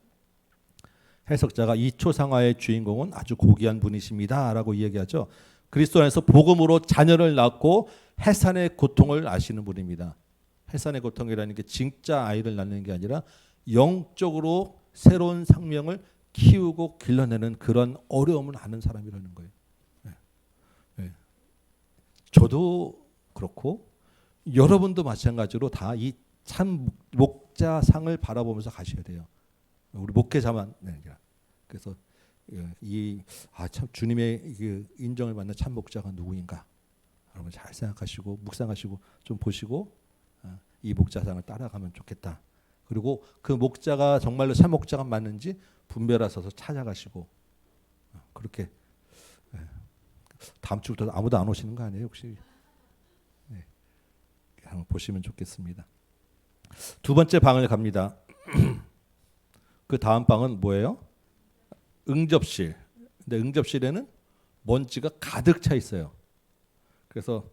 해석자가 이 초상화의 주인공은 아주 고귀한 분이십니다라고 이야기하죠. 그리스도 안에서 복음으로 자녀를 낳고 해산의 고통을 아시는 분입니다. 해산의 고통이라는 게 진짜 아이를 낳는 게 아니라 영적으로 새로운 생명을 키우고 길러내는 그런 어려움을 아는 사람이라는 거예요. 저도 그렇고 여러분도 마찬가지로 다 이 참 목자상을 바라보면서 가셔야 돼요. 우리 목회자만 아니라. 그래서 참 주님의 그 인정을 받는 참 목자가 누구인가, 여러분 잘 생각하시고 묵상하시고 좀 보시고 이 목자상을 따라가면 좋겠다. 그리고 그 목자가 정말로 참 목자가 맞는지 분별하셔서 찾아가시고, 그렇게. 다음 주부터 아무도 안 오시는 거 아니에요 혹시? 한번 보시면 좋겠습니다. 두 번째 방을 갑니다. 그 다음 방은 뭐예요? 응접실. 근데 응접실에는 먼지가 가득 차 있어요. 그래서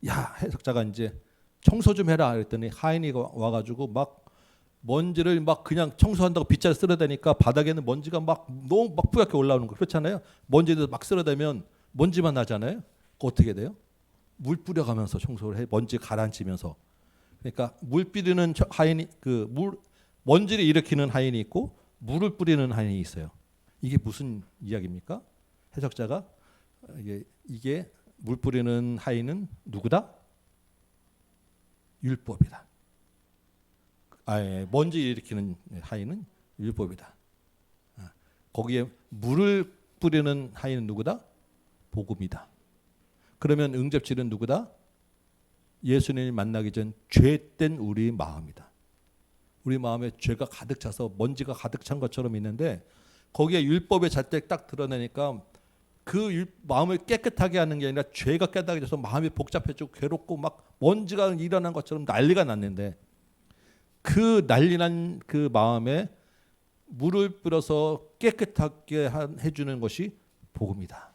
해석자가 이제 청소 좀 해라 그랬더니 하인이가 와가지고 막 먼지를 막 그냥 청소한다고 빗자루 쓸어대니까 바닥에는 먼지가 막 너무 막 뿌옇게 올라오는 거, 그렇잖아요. 먼지도 막 쓸어대면 먼지만 나잖아요. 어떻게 돼요? 물 뿌려가면서 청소를 해, 먼지 가라앉히면서. 그러니까 물 뿌리는 하인이, 먼지를 일으키는 하인이 있고 물을 뿌리는 하인이 있어요. 이게 무슨 이야기입니까? 해석자가 이게 물 뿌리는 하인은 누구다? 율법이다. 먼지 일으키는 하인은 율법이다. 거기에 물을 뿌리는 하인은 누구다? 복음이다. 그러면 응접실은 누구다? 예수님을 만나기 전 죄된 우리 마음이다. 우리 마음에 죄가 가득 차서 먼지가 가득 찬 것처럼 있는데, 거기에 율법의 잣대 딱 드러내니까 그 마음을 깨끗하게 하는 게 아니라 죄가 깨닫게 마음이 복잡해지고 괴롭고 막 먼지가 일어난 것처럼 난리가 났는데, 그 난리난 그 마음에 물을 뿌려서 깨끗하게 해주는 것이 복음이다.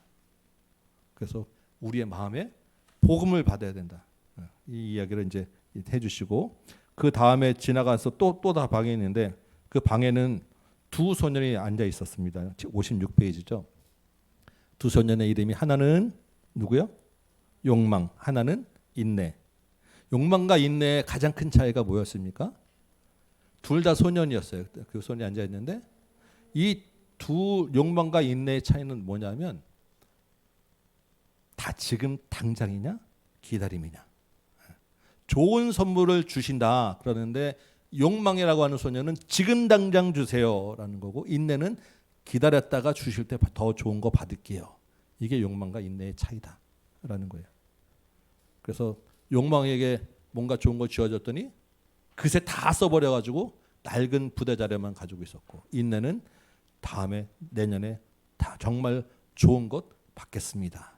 그래서 우리의 마음에 복음을 받아야 된다. 이 이야기를 이제 해주시고, 그 다음에 지나가서 또 다 방이 있는데, 그 방에는 두 소년이 앉아 있었습니다. 56페이지죠. 두 소년의 이름이, 하나는 누구요? 욕망, 하나는 인내. 욕망과 인내의 가장 큰 차이가 뭐였습니까? 둘 다 소년이었어요. 그 소년이 앉아 있는데, 이 두 욕망과 인내의 차이는 뭐냐면, 다 지금 당장이냐? 기다림이냐? 좋은 선물을 주신다 그러는데 욕망이라고 하는 소녀는 지금 당장 주세요라는 거고, 인내는 기다렸다가 주실 때 더 좋은 거 받을게요. 이게 욕망과 인내의 차이다라는 거예요. 그래서 욕망에게 뭔가 좋은 거 주어졌더니 그새 다 써버려가지고 낡은 부대자료만 가지고 있었고, 인내는 다음에 내년에 다 정말 좋은 것 받겠습니다.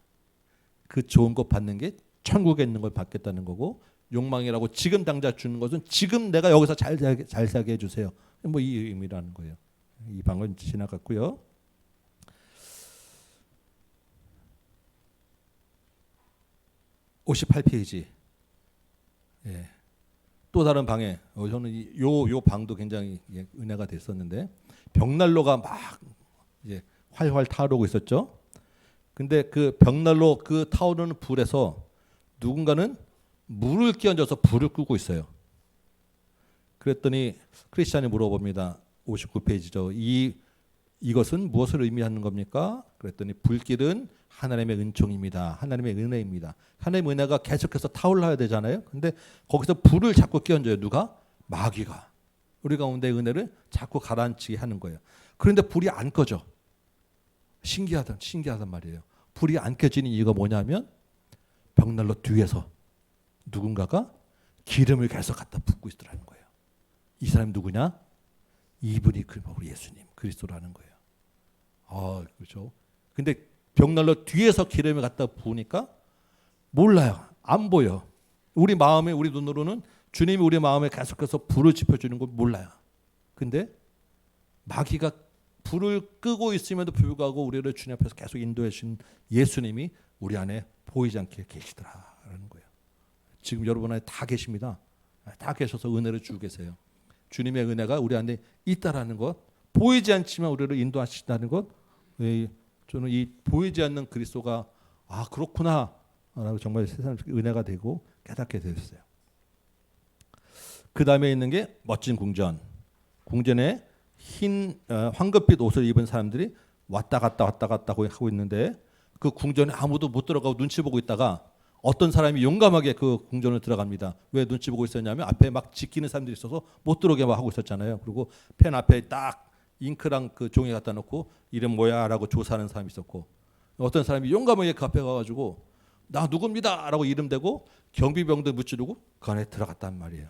그 좋은 것 받는 게 천국에 있는 걸 받겠다는 거고, 욕망이라고 지금 당장 주는 것은 지금 내가 여기서 잘 살게 해주세요. 뭐 이 의미라는 거예요. 이 방은 지나갔고요. 58페이지. 예. 또 다른 방에 저는 요 방도 굉장히 은혜가 됐었는데, 벽난로가 막 이제 활활 타오르고 있었죠. 근데 그 벽난로 그 타오르는 불에서 누군가는 물을 끼얹어서 불을 끄고 있어요. 그랬더니 크리스찬이 물어봅니다. 59페이지죠. 이것은 무엇을 의미하는 겁니까? 그랬더니 불길은 하나님의 은총입니다. 하나님의 은혜입니다. 하나님의 은혜가 계속해서 타올라야 되잖아요. 근데 거기서 불을 자꾸 끼얹어요. 누가? 마귀가. 우리 가운데 은혜를 자꾸 가라앉히게 하는 거예요. 그런데 불이 안 꺼져. 신기하단 말이에요. 불이 안 켜지는 이유가 뭐냐면 벽난로 뒤에서 누군가가 기름을 계속 갖다 붓고 있더라는 거예요. 이 사람이 누구냐? 이분이 우리 예수님 그리스도라는 거예요. 그렇죠. 근데 벽난로 뒤에서 기름을 갖다 부으니까 몰라요. 안 보여. 우리 마음에, 우리 눈으로는 주님이 우리 마음에 계속해서 불을 지펴주는 걸 몰라요. 근데 마귀가 불을 끄고 있음에도 불구하고 우리를 주님 앞에서 계속 인도해 주신 예수님이 우리 안에 보이지 않게 계시더라라는 거예요. 지금 여러분 안에 다 계십니다. 다 계셔서 은혜를 주고 계세요. 주님의 은혜가 우리 안에 있다라는 것, 보이지 않지만 우리를 인도하신다는 것, 저는 이 보이지 않는 그리스도가 그렇구나 라고 정말 세상에 은혜가 되고 깨닫게 되었어요. 그 다음에 있는 게 멋진 궁전. 궁전에 흰 황금빛 옷을 입은 사람들이 왔다 갔다 하고 있는데, 그 궁전에 아무도 못 들어가고 눈치 보고 있다가 어떤 사람이 용감하게 그 궁전을 들어갑니다. 왜 눈치 보고 있었냐면 앞에 막 지키는 사람들이 있어서 못 들어오게 막 하고 있었잖아요. 그리고 펜 앞에 딱 잉크랑 그 종이 갖다 놓고 이름 뭐야? 라고 조사하는 사람이 있었고, 어떤 사람이 용감하게 그 앞에 가가지고 나 누굽니다 라고 이름 대고 경비병들 무찌르고 그 안에 들어갔단 말이에요.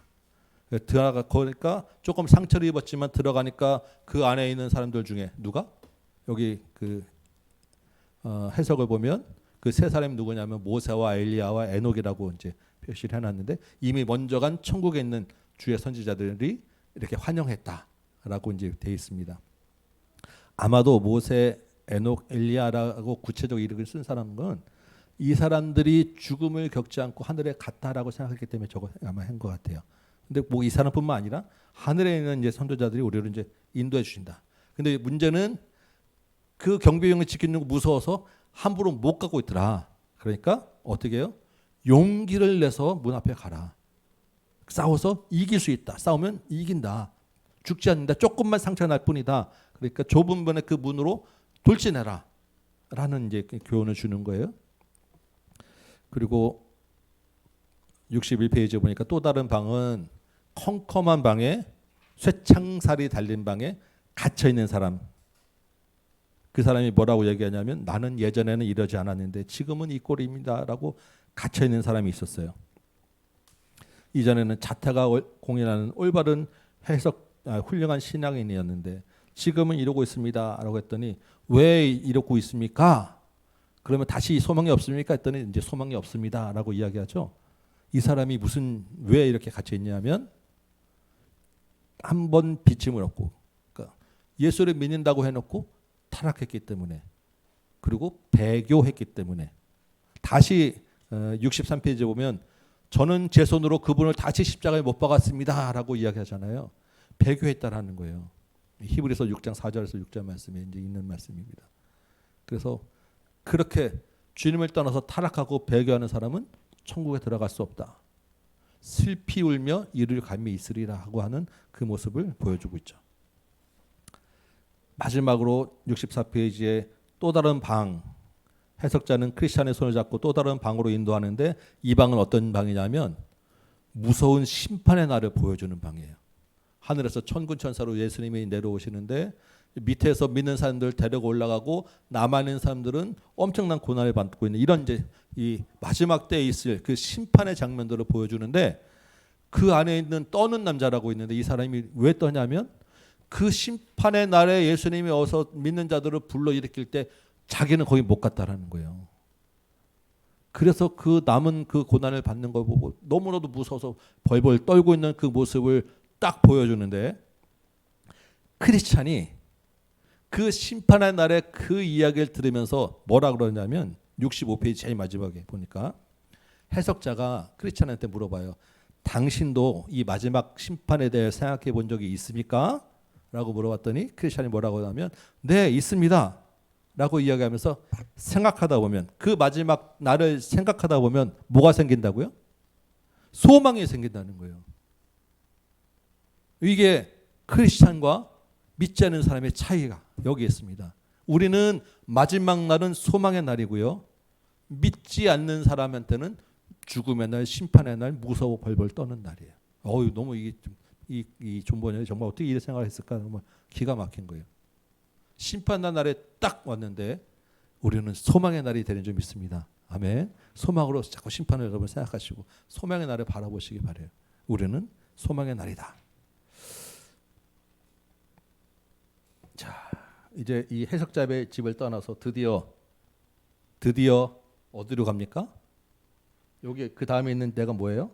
들어가니까 조금 상처를 입었지만 들어가니까 그 안에 있는 사람들 중에 누가? 여기 그 해석을 보면 그 세 사람이 누구냐면 모세와 엘리야와 에녹이라고 이제 표시를 해놨는데, 이미 먼저 간 천국에 있는 주의 선지자들이 이렇게 환영했다라고 이제 돼 있습니다. 아마도 모세, 에녹, 엘리야라고 구체적 이름을 쓴 사람은 이 사람들이 죽음을 겪지 않고 하늘에 갔다라고 생각했기 때문에 저거 아마 한 것 같아요. 근데 뭐 이 사람뿐만 아니라 하늘에 있는 이제 선도자들이 우리를 이제 인도해 주신다. 근데 문제는 그 경비병을 지키는 거 무서워서 함부로 못 가고 있더라. 그러니까 어떻게 해요? 용기를 내서 문 앞에 가라. 싸워서 이길 수 있다. 싸우면 이긴다. 죽지 않는다. 조금만 상처 날 뿐이다. 그러니까 좁은 문의 그 문으로 돌진해라. 라는 이제 교훈을 주는 거예요. 그리고 61페이지에 보니까 또 다른 방은 컴컴한 방에 쇠창살이 달린 방에 갇혀 있는 사람. 그 사람이 뭐라고 얘기하냐면 나는 예전에는 이러지 않았는데 지금은 이 꼴입니다라고 갇혀 있는 사람이 있었어요. 이전에는 자타가 공인하는 올바른 훌륭한 신앙인이었는데 지금은 이러고 있습니다라고 했더니 왜 이러고 있습니까? 그러면 다시 소망이 없습니까? 했더니 이제 소망이 없습니다라고 이야기하죠. 이 사람이 왜 이렇게 갇혀 있냐면 한 번 비침을 얻고, 그러니까 예수를 믿는다고 해놓고 타락했기 때문에, 그리고 배교했기 때문에. 다시 63페이지에 보면 저는 제 손으로 그분을 다시 십자가에 못 박았습니다 라고 이야기하잖아요. 배교했다라는 거예요. 히브리서 6장 4절에서 6절 말씀에 이제 있는 말씀입니다. 그래서 그렇게 주님을 떠나서 타락하고 배교하는 사람은 천국에 들어갈 수 없다. 슬피 울며 이를 감히 있으리라 하고 하는 그 모습을 보여주고 있죠. 마지막으로 64페이지에 또 다른 방, 해석자는 크리스찬의 손을 잡고 또 다른 방으로 인도하는데 이 방은 어떤 방이냐면 무서운 심판의 날을 보여주는 방이에요. 하늘에서 천군천사로 예수님이 내려오시는데 밑에서 믿는 사람들 데리고 올라가고 남아있는 사람들은 엄청난 고난을 받고 있는 이런 이제 이 마지막 때에 있을 그 심판의 장면들을 보여주는데 그 안에 있는 떠는 남자라고 있는데 이 사람이 왜 떠냐면 그 심판의 날에 예수님이 어서 믿는 자들을 불러일으킬 때 자기는 거기 못 갔다라는 거예요. 그래서 그 남은 그 고난을 받는 걸 보고 너무나도 무서워서 벌벌 떨고 있는 그 모습을 딱 보여주는데 크리스찬이 그 심판의 날에 그 이야기를 들으면서 뭐라 그러냐면 65페이지 제일 마지막에 보니까 해석자가 크리스찬한테 물어봐요. 당신도 이 마지막 심판에 대해 생각해 본 적이 있습니까? 라고 물어봤더니 크리스찬이 뭐라고 하냐면 네 있습니다 라고 이야기하면서 생각하다 보면 그 마지막 날을 생각하다 보면 뭐가 생긴다고요? 소망이 생긴다는 거예요. 이게 크리스찬과 믿지 않는 사람의 차이가 여기 있습니다. 우리는 마지막 날은 소망의 날이고요. 믿지 않는 사람한테는 죽음의 날, 심판의 날, 무서워 벌벌 떠는 날이에요. 너무 이게 이 존버녀이 정말 어떻게 이런 생각을 했을까? 정말 기가 막힌 거예요. 심판의 날에 딱 왔는데 우리는 소망의 날이 되는 줄 믿습니다. 아멘. 소망으로 자꾸 심판을 여러분 생각하시고 소망의 날을 바라보시기 바래요. 우리는 소망의 날이다. 자, 이제 이 해석자의 집을 떠나서 드디어 어디로 갑니까? 여기 그 다음에 있는 데가 뭐예요?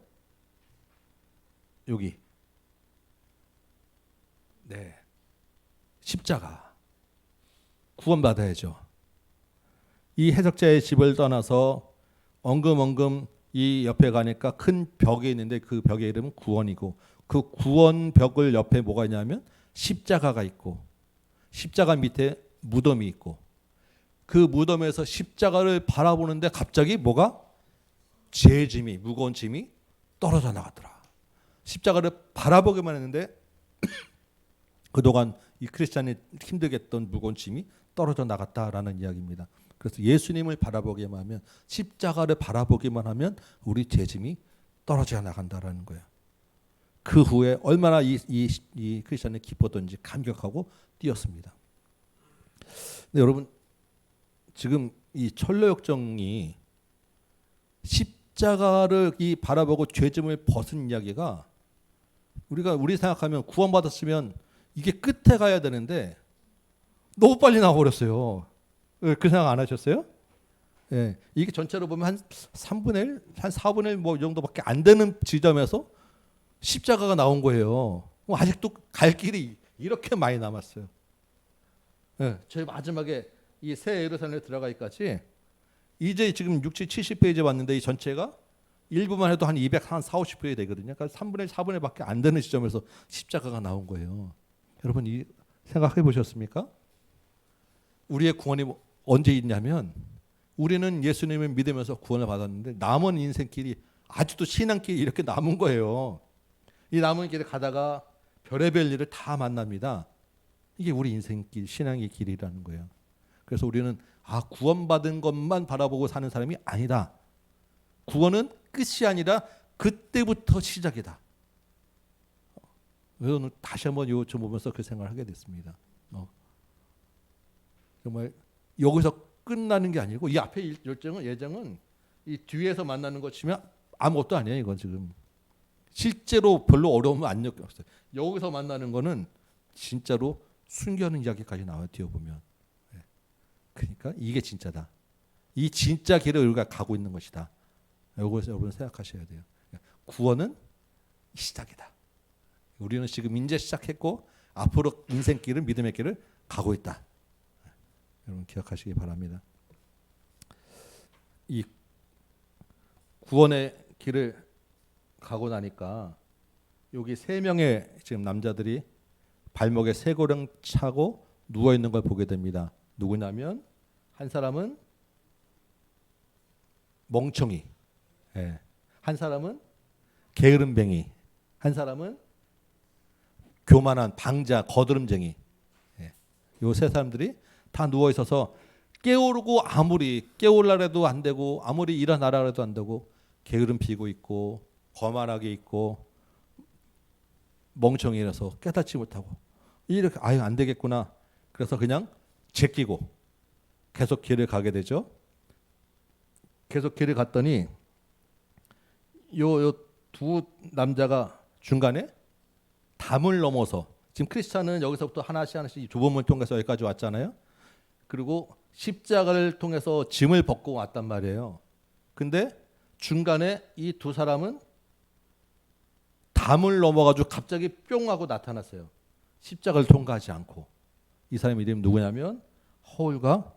여기. 네. 십자가. 구원받아야죠. 이 해석자의 집을 떠나서 엉금엉금 이 옆에 가니까 큰 벽이 있는데 그 벽의 이름은 구원이고 그 구원 벽을 옆에 뭐가 있냐면 십자가가 있고 십자가 밑에 무덤이 있고 그 무덤에서 십자가를 바라보는데 갑자기 뭐가 죄의 짐이 무거운 짐이 떨어져 나가더라. 십자가를 바라보기만 했는데 그동안 이 크리스찬이 힘들게 했던 무거운 짐이 떨어져 나갔다라는 이야기입니다. 그래서 예수님을 바라보기만 하면 십자가를 바라보기만 하면 우리 죄짐이 떨어져 나간다라는 거예요. 그 후에 얼마나 이 크리스찬이 기뻤던지 감격하고 뛰었습니다. 근데 여러분 지금 이 철로역정이 십자가를 이 바라보고 죄짐을 벗은 이야기가 우리 생각하면 구원받았으면 이게 끝에 가야 되는데 너무 빨리 나와버렸어요. 그 생각 안 하셨어요? 예, 이게 전체로 보면 한 3분의 1, 한 4분의 1 뭐 정도밖에 안 되는 지점에서 십자가가 나온 거예요. 아직도 갈 길이 이렇게 많이 남았어요. 예, 저희 마지막에 이 새 예루살렘에 들어가기까지 이제 지금 60, 70페이지 왔는데 이 전체가 일부만 해도 한 240페이지 되거든요. 그러니까 3분의 1, 4분의 1밖에 안 되는 시점에서 십자가가 나온 거예요. 여러분 이 생각해 보셨습니까? 우리의 구원이 언제 있냐면 우리는 예수님을 믿으면서 구원을 받았는데 남은 인생길이 아직도 신앙길이 이렇게 남은 거예요. 이 남은 길을 가다가 별의별 일을 다 만납니다. 이게 우리 인생길, 신앙의 길이라는 거예요. 그래서 우리는 구원받은 것만 바라보고 사는 사람이 아니다. 구원은 끝이 아니라 그때부터 시작이다. 그래서 오늘 다시 한번 이 점 보면서 그 생각을 하게 됐습니다. 정말 여기서 끝나는 게 아니고 이 앞에 예정은 이 뒤에서 만나는 것 치면 아무것도 아니에요. 이건 지금 실제로 별로 어려움은 안 느꼈어요. 여기서 만나는 거는 진짜로 순교하는 이야기까지 나와요. 뒤에 보면. 그러니까 이게 진짜다. 이 진짜 길을 우리가 가고 있는 것이다. 이것을 여러분 생각하셔야 돼요. 구원은 시작이다. 우리는 지금 이제 시작했고 앞으로 인생길은 믿음의 길을 가고 있다. 여러분 기억하시기 바랍니다. 이 구원의 길을 가고 나니까 여기 3명의 지금 남자들이 발목에 쇠고령 차고 누워 있는 걸 보게 됩니다. 누구냐면 한 사람은 멍청이, 한 사람은 게으름뱅이, 한 사람은 교만한 방자, 거드름쟁이. 요 세 사람들이 다 누워 있어서 깨우르고 아무리 깨우려고 해도 안 되고 아무리 일어나라 해도 안 되고 게으름 피고 있고 거만하게 있고 멍청이라서 깨닫지 못하고 이렇게 아유 안 되겠구나. 그래서 그냥 제끼고 계속 길을 가게 되죠. 계속 길을 갔더니 요 두 남자가 중간에 담을 넘어서 지금 크리스찬은 여기서부터 하나씩 하나씩 조범을 통해서 여기까지 왔잖아요. 그리고 십자가를 통해서 짐을 벗고 왔단 말이에요. 근데 중간에 이 두 사람은 담을 넘어가지고 갑자기 뿅 하고 나타났어요. 십자가를 통과하지 않고. 이 사람 이름이 누구냐면 허울과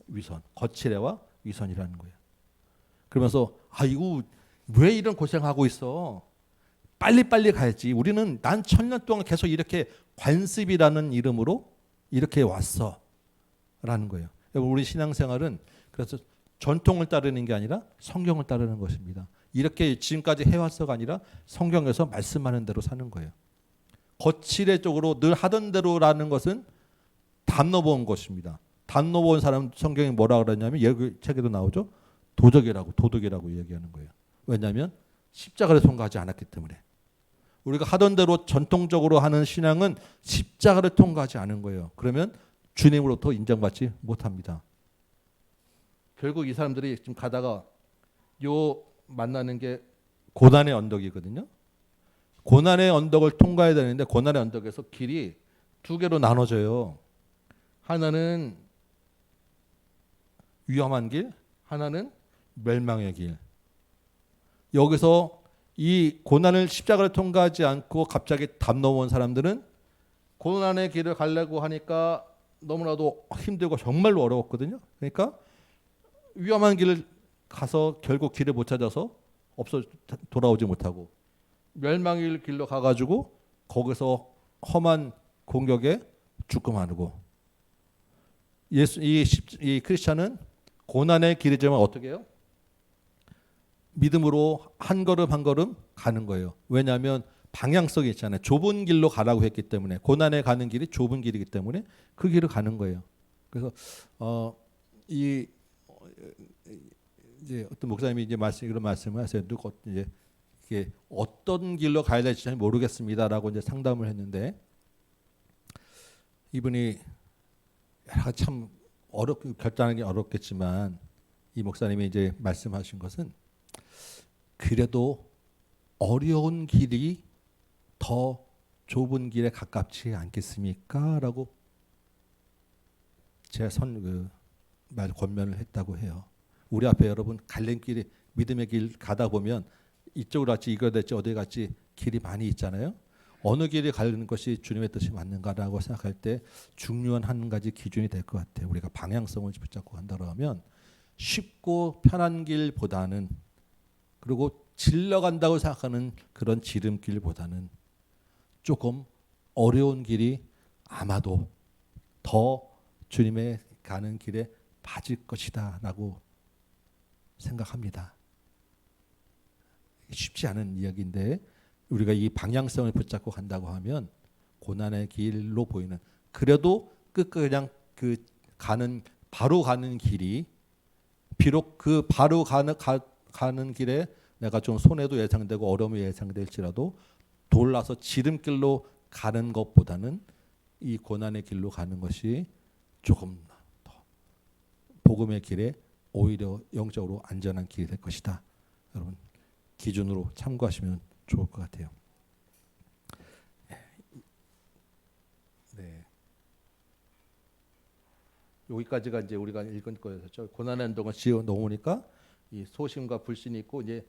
위선, 거칠애와 위선이라는 거예요. 그러면서 아 이거 왜 이런 고생하고 있어? 빨리빨리 가야지. 우리는 난 1000년 동안 계속 이렇게 관습이라는 이름으로 이렇게 왔어. 라는 거예요. 우리 신앙생활은 그래서 전통을 따르는 게 아니라 성경을 따르는 것입니다. 이렇게 지금까지 해왔어가 아니라 성경에서 말씀하는 대로 사는 거예요. 거칠애 쪽으로 늘 하던 대로라는 것은 담 넘어온 것입니다. 담 넘어온 사람 성경이 뭐라 그러냐면 여기 책에도 나오죠. 도덕이라고 얘기하는 거예요. 왜냐하면 십자가를 통과하지 않았기 때문에. 우리가 하던 대로 전통적으로 하는 신앙은 십자가를 통과하지 않은 거예요. 그러면 주님으로부터 인정받지 못합니다. 결국 이 사람들이 지금 가다가 요 만나는 게 고난의 언덕이거든요. 고난의 언덕을 통과해야 되는데 고난의 언덕에서 길이 두 개로 나눠져요. 하나는 위험한 길, 하나는 멸망의 길. 여기서 이 고난을 십자가를 통과하지 않고 갑자기 담 넘어온 사람들은 고난의 길을 가려고 하니까 너무나도 힘들고 정말로 어려웠거든요. 그러니까 위험한 길을 가서 결국 길을 못 찾아서 돌아오지 못하고 멸망의 길로 가가지고 거기서 험한 공격에 죽고 마르고 이 크리스찬은 고난의 길이지만 어떻게 해요? 믿음으로 한 걸음 한 걸음 가는 거예요. 왜냐하면 방향성이 있잖아요. 좁은 길로 가라고 했기 때문에 고난에 가는 길이 좁은 길이기 때문에 그 길을 가는 거예요. 그래서 이제 어떤 목사님이 이제 이런 말씀을 하세요. 이제 이게 어떤 길로 가야 될지 잘 모르겠습니다라고 이제 상담을 했는데 이분이 참 결단하기 어렵겠지만 이 목사님이 이제 말씀하신 것은 그래도 어려운 길이 더 좁은 길에 가깝지 않겠습니까? 라고 제 권면을 했다고 해요. 우리 앞에 여러분 갈림길이 믿음의 길 가다 보면 이쪽으로 갈지 이거 될지 어디 갈지 길이 많이 있잖아요. 어느 길에 가는 것이 주님의 뜻이 맞는가라고 생각할 때 중요한 한 가지 기준이 될 것 같아요. 우리가 방향성을 붙잡고 간다고 하면 쉽고 편한 길보다는 그리고 질러간다고 생각하는 그런 지름길보다는 조금 어려운 길이 아마도 더 주님의 가는 길에 맞을 것이다 라고 생각합니다. 쉽지 않은 이야기인데 우리가 이 방향성을 붙잡고 간다고 하면 고난의 길로 보이는 그래도 끝까지 그냥 바로 가는 길이 비록 그 바로 가는 길에 내가 좀 손해도 예상되고 어려움이 예상될지라도 돌아서 지름길로 가는 것보다는 이 고난의 길로 가는 것이 조금 더 복음의 길에 오히려 영적으로 안전한 길이 될 것이다. 여러분 기준으로 참고하시면 좋을 것 같아요. 네. 여기까지가 이제 우리가 읽은 거였죠. 고난의 언덕을 지어 놓으니까 이 소심과 불신이 있고 이제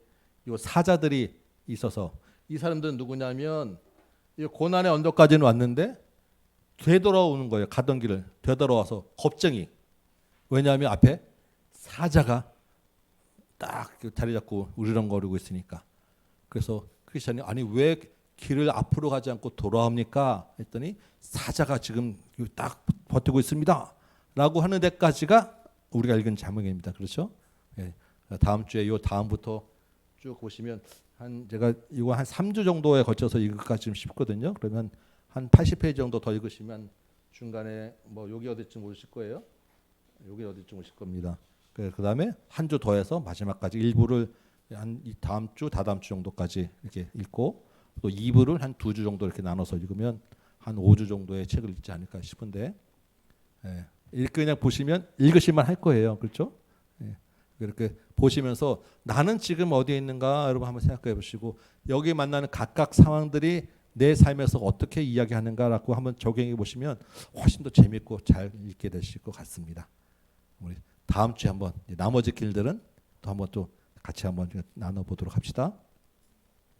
요 사자들이 있어서 이 사람들은 누구냐면 이 고난의 언덕까지는 왔는데 되돌아오는 거예요. 가던 길을 되돌아와서 겁쟁이. 왜냐하면 앞에 사자가 딱 자리 잡고 우르렁거리고 있으니까. 그래서 크리스천이 아니 왜 길을 앞으로 가지 않고 돌아옵니까? 했더니 사자가 지금 딱 버티고 있습니다. 라고 하는 데까지가 우리가 읽은 자문입니다. 그렇죠? 예. 다음 주에 요 다음부터 쭉 보시면 제가 이거 한 3주 정도에 걸쳐서 읽기까지 좀 쉽거든요. 그러면 한 80페이지 정도 더 읽으시면 중간에 뭐 여기 어디쯤 오실 거예요. 여기 어디쯤 오실 겁니다. 그다음에 한 주 더해서 마지막까지 1부를 한 이 다음 주 다다음 주 정도까지 이렇게 읽고 또 2부를 한 2주 정도 이렇게 나눠서 읽으면 한 5주 정도의 책을 읽지 않을까 싶은데 그냥 보시면 읽으실만 할 거예요. 그렇죠? 이렇게 보시면서 나는 지금 어디에 있는가 여러분 한번 생각해 보시고 여기 만나는 각각 상황들이 내 삶에서 어떻게 이야기하는가라고 한번 적용해 보시면 훨씬 더 재밌고 잘 읽게 되실 것 같습니다. 우리 다음 주에 한번 나머지 길들은 또 한번 또 같이 한번 나눠보도록 합시다.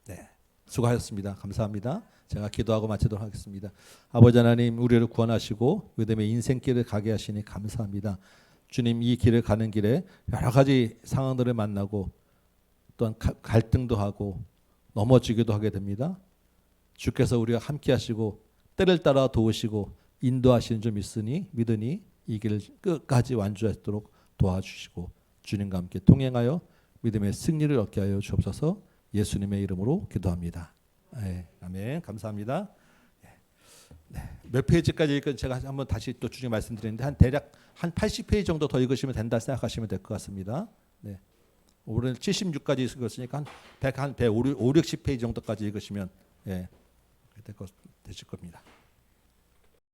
네, 수고하셨습니다. 감사합니다. 제가 기도하고 마치도록 하겠습니다. 아버지 하나님, 우리를 구원하시고 그다음에 인생길을 가게 하시니 감사합니다. 주님, 이 길을 가는 길에 여러 가지 상황들을 만나고 또한 갈등도 하고 넘어지기도 하게 됩니다. 주께서 우리와 함께 하시고 때를 따라 도우시고 인도하시는 줄 믿으니 이 길을 끝까지 완주하도록 도와주시고 주님과 함께 동행하여 믿음의 승리를 얻게 하여 주옵소서. 예수님의 이름으로 기도합니다. 아멘. 감사합니다. 몇 페이지까지 읽은 제가 한번 다시 또 주님 말씀드리는데 한 대략 한 80페이지 정도 더 읽으시면 된다 생각하시면 될 것 같습니다. 네. 오늘 76까지 읽었으니까 한 100, 한 150, 60페이지 정도까지 읽으시면 되실 겁니다.